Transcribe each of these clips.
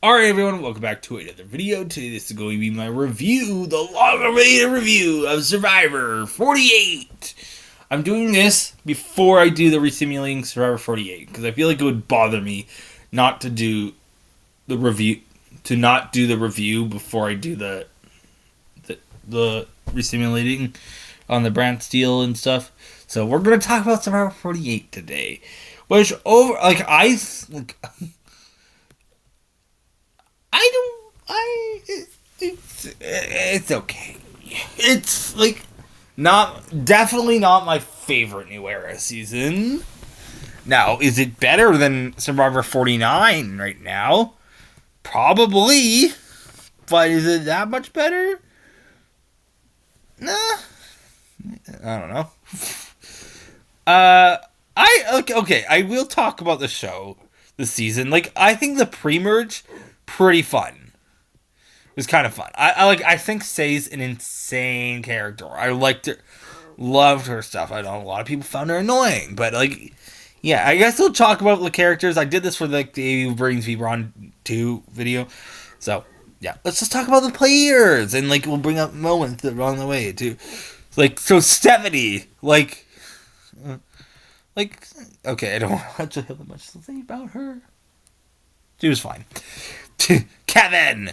Alright everyone, welcome back to another video. Today this is going to be my review, the long-awaited review of Survivor 48. I'm doing this before I do the resimulating Survivor 48, because I feel like it would bother me not to do the review, before I do the resimulating on the Brant Steele and stuff. So we're going to talk about Survivor 48 today. Which, it's okay. It's definitely not my favorite New Era season. Now, is it better than Survivor 49 right now? Probably. But is it that much better? Nah. I don't know. I will talk about the show this season. I think the pre-merge pretty fun. It was kind of fun. I think Say's an insane character. I liked her, loved her stuff. I know a lot of people found her annoying, but yeah, I guess we'll talk about the characters. I did this for the Who Brings Me Braun 2 video, so yeah, let's just talk about the players and we'll bring up moments along the way too. So Stephanie, okay, I don't actually have much to say about her. She was fine. Kevin.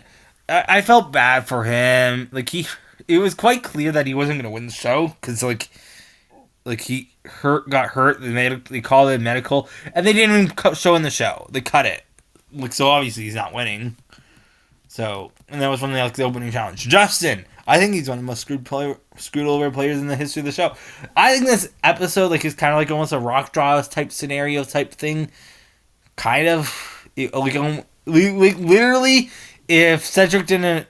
I felt bad for him. It was quite clear that he wasn't going to win the show because, he got hurt. They called it medical, and they didn't even show in the show. They cut it. So obviously he's not winning. So, and that was from the opening challenge. Justin, I think he's one of the most screwed over players in the history of the show. I think this episode is kind of almost a Rock Draws type scenario type thing. Kind of, literally. If Cedric didn't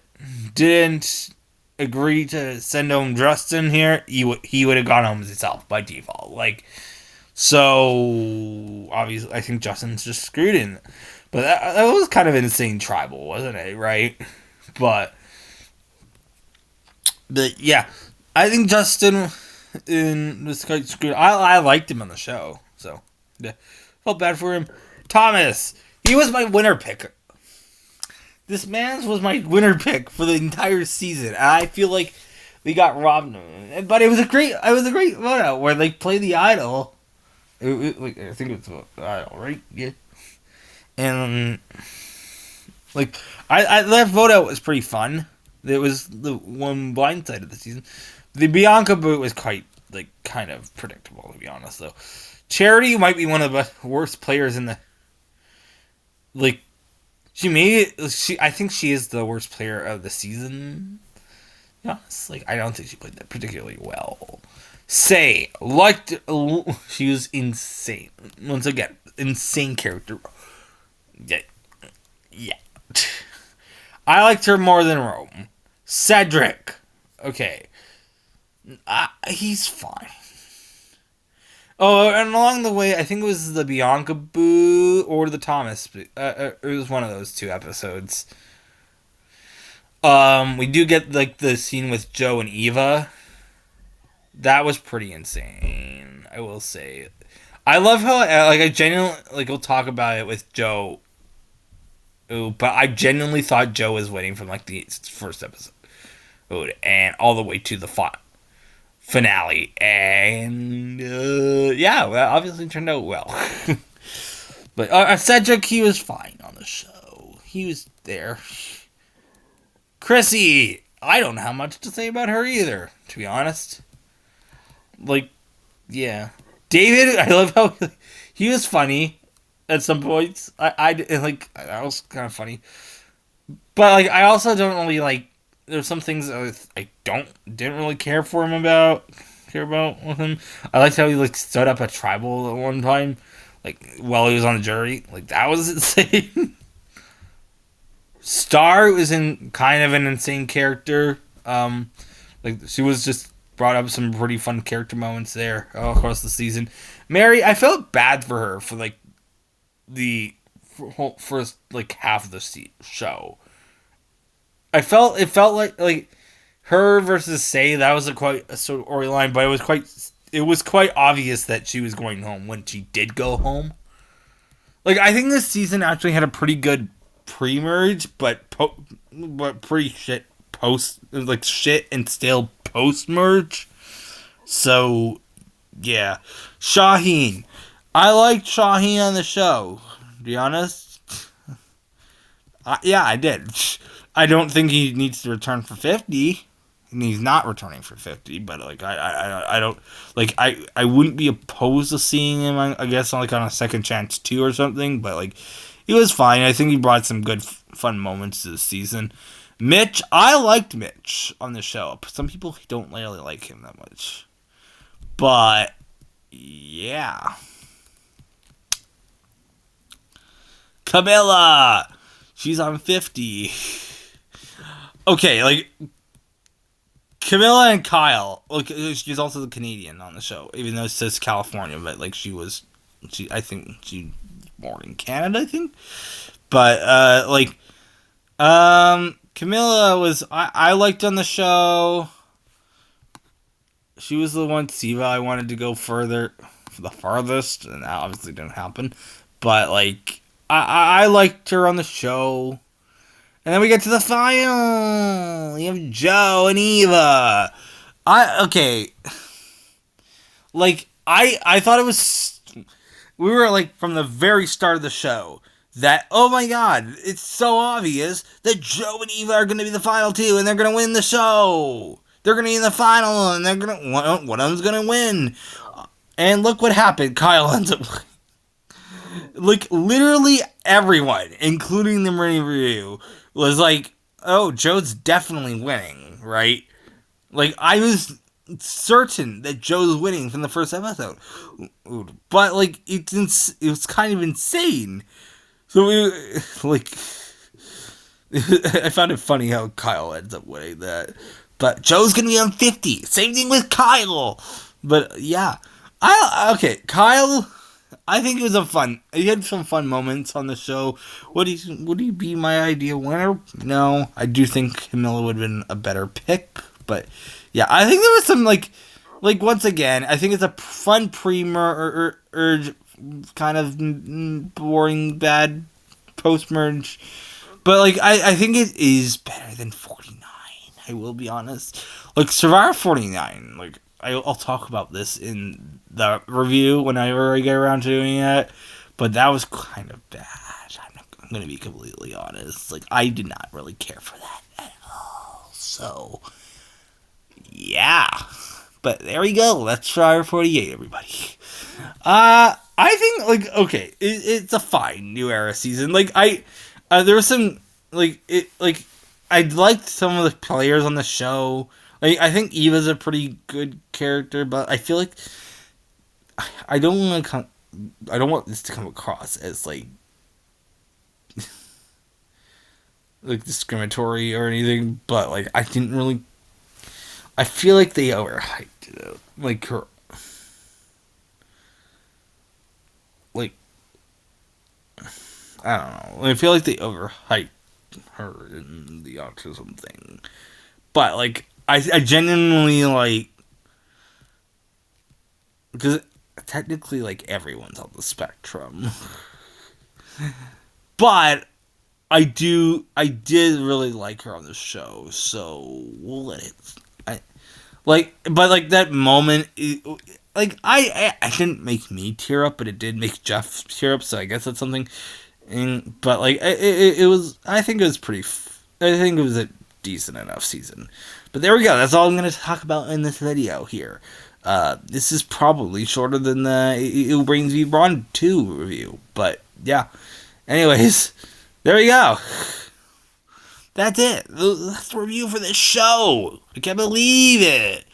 agree to send home Justin here, he would have gone home himself by default. So obviously, I think Justin's just screwed in. But that was kind of insane tribal, wasn't it? Right? But yeah, I think Justin was quite screwed. I liked him on the show, so yeah, felt bad for him. Thomas, he was my winner pick. This man's was my winner pick for the entire season. And I feel like we got robbed. But it was a great vote where they played the idol. I think it was the idol, right? Yeah. And that vote out was pretty fun. It was the one blind side of the season. The Bianca boot was quite kind of predictable, to be honest, though. Charity might be one of the worst players in the I think she is the worst player of the season. Yes, I don't think she played that particularly well. She was insane. Once again, insane character. Yeah. I liked her more than Rome. Cedric. Okay. He's fine. Oh, and along the way, I think it was the Bianca boo or the Thomas boo. It was one of those two episodes. We do get the scene with Joe and Eva. That was pretty insane, I will say. I love how I genuinely we'll talk about it with Joe. Ooh, but I genuinely thought Joe was winning from the first episode, and all the way to the finale, and yeah, well, obviously turned out well. But Cedric, he was fine on the show. He was there. Chrissy, I don't have much to say about her either, to be honest. Yeah. David, I love how he was funny at some points. That was kind of funny, but I also don't really there's some things I didn't really care about with him. I liked how he stood up a tribal at one time, while he was on the jury. That was insane. Star was in kind of an insane character. She was just brought up some pretty fun character moments there across the season. Mary, I felt bad for her for the first half of the show. It felt like her versus Say, that was quite a storyline, but it was quite obvious that she was going home when she did go home. I think this season actually had a pretty good pre-merge, but pretty shit post, like shit and stale post-merge. So, yeah. Shaheen. I liked Shaheen on the show. To be honest. Yeah, I did. I don't think he needs to return for 50. And he's not returning for 50, but like I don't like I wouldn't be opposed to seeing him, I guess, on a second chance 2 or something, but like he was fine. I think he brought some good fun moments to the season. Mitch, I liked Mitch on the show. Some people don't really like him that much. But yeah. Camilla, she's on 50. Okay, like Camilla and Kyle, like she's also the Canadian on the show, even though it says California, but like I think she born in Canada, I think. But Camilla was I liked on the show. She was the one Siva I wanted to go further, the farthest, and that obviously didn't happen. But like I liked her on the show. And then we get to the final. We have Joe and Eva. I thought it was. We were like from the very start of the show that, oh my god, it's so obvious that Joe and Eva are going to be the final 2 and they're going to win the show. They're going to be in the final and one of them's going to win. And look what happened. Kyle ends up. Like literally everyone, including the Marine Review, was like, oh, Joe's definitely winning, right? Like, I was certain that Joe's winning from the first episode. But, like, it was kind of insane. So, I found it funny how Kyle ends up winning that. But Joe's gonna be on 50. Same thing with Kyle. But, yeah. Kyle, I think it was he had some fun moments on the show. Would he be my ideal winner? No, I do think Camilla would have been a better pick, but yeah, I think there was some like once again, I think it's a fun pre-merge, kind of boring, bad post-merge, but like I think it is better than 49. I will be honest. Like Survivor 49, like. I'll talk about this in the review whenever I get around to doing it, but that was kind of bad. I'm going to be completely honest. Like, I did not really care for that at all. So, yeah. But there we go. That's Survivor 48, everybody. I think, like, okay, it's a fine New Era season. Like, there was some, I liked some of the players on the show. Like, I think Eva's a pretty good character, but I feel like I don't want this to come across as like discriminatory or anything. But like, I feel like they overhyped it. Like her, like I don't know. I feel like they overhyped her in the autism thing, but like. I genuinely like, because technically like everyone's on the spectrum, but I did really like her on the show, so we'll let it. But that moment, it didn't make me tear up, but it did make Jeff tear up, so I guess that's something. But like it was, I think it was I think it was a decent enough season. But there we go. That's all I'm going to talk about in this video here. This is probably shorter than the It Brings Me Braun 2 review. But, yeah. Anyways, there we go. That's it. That's the review for this show. I can't believe it.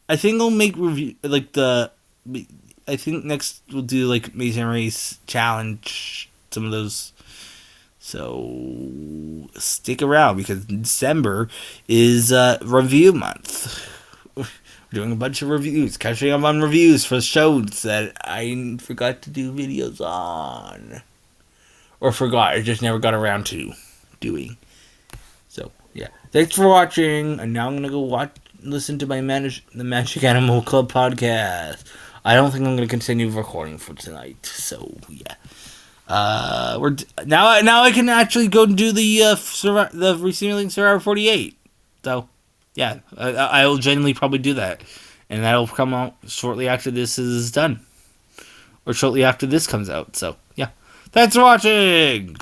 I think I'll make review, I think next we'll do, Amazing Race Challenge. Some of those. So, stick around, because December is review month. We're doing a bunch of reviews, catching up on reviews for shows that I forgot to do videos on. Or I just never got around to doing. So, yeah. Thanks for watching, and now I'm going to go listen to the Magic Animal Club podcast. I don't think I'm going to continue recording for tonight, so, yeah. We're now I can actually go and do the Resimulating Survivor 48. So, yeah, I will genuinely probably do that, and that'll come out shortly after this is done, or shortly after this comes out. So, yeah, thanks for watching.